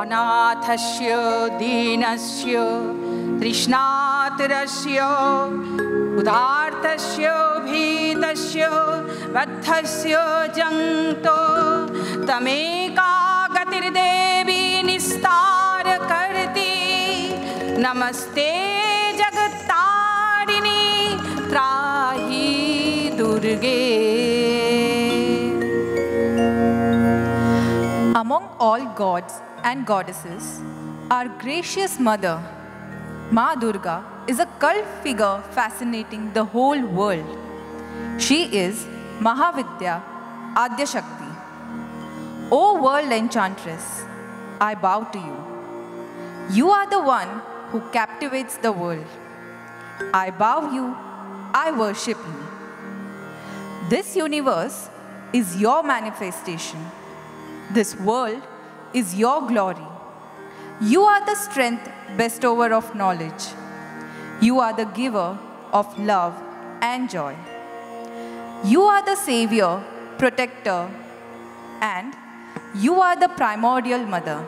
अनाथस्य दीनस्य तृष्णातुरस्य उदार्तस्य भीतस्य बद्धस्य जंतो तमेका गतिर्देवी निस्तार करती नमस्ते जगत्तारिणी त्राहि दुर्गे। Among all gods and goddesses, our gracious mother, Ma Durga, is a cult figure fascinating the whole world. She is Mahavidya Adya Shakti. O world enchantress, I bow to you. You are the one who captivates the world. I bow you, I worship you. This universe is your manifestation. This world is your glory. You are the strength bestower of knowledge. You are the giver of love and joy. You are the savior, protector, and you are the primordial mother.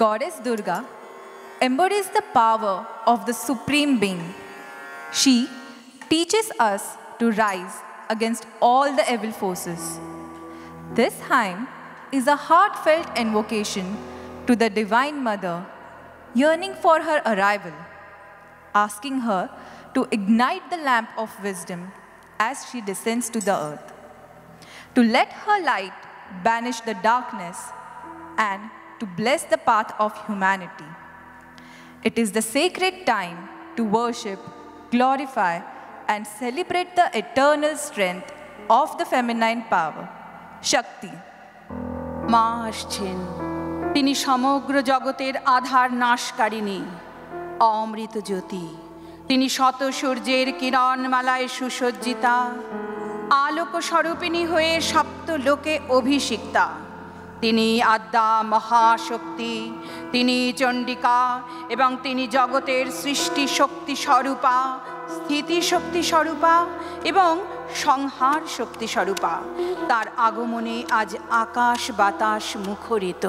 Goddess Durga embodies the power of the Supreme Being. She teaches us to rise against all the evil forces. This hymn is a heartfelt invocation to the Divine Mother, yearning for her arrival, asking her to ignite the lamp of wisdom as she descends to the earth, to let her light banish the darkness and to bless the path of humanity. It is the sacred time to worship, glorify, and celebrate the eternal strength of the feminine power, Shakti. মা আসছেন, তিনি সমগ্র জগতের আধার নাশকারিণী, অমৃত জ্যোতি। তিনি শত সূর্যের কিরণমালায় সুসজ্জিতা, আলোক স্বরূপিণী হয়ে সপ্ত লোকে অভিষিক্তা। তিনি আদ্যা মহাশক্তি, তিনি চণ্ডিকা এবং তিনি জগতের সৃষ্টি শক্তি স্বরূপা, স্থিতি শক্তি স্বরূপা এবং সংহার শক্তি স্বরূপা। তার আগমনে আজ আকাশ বাতাস মুখরিত।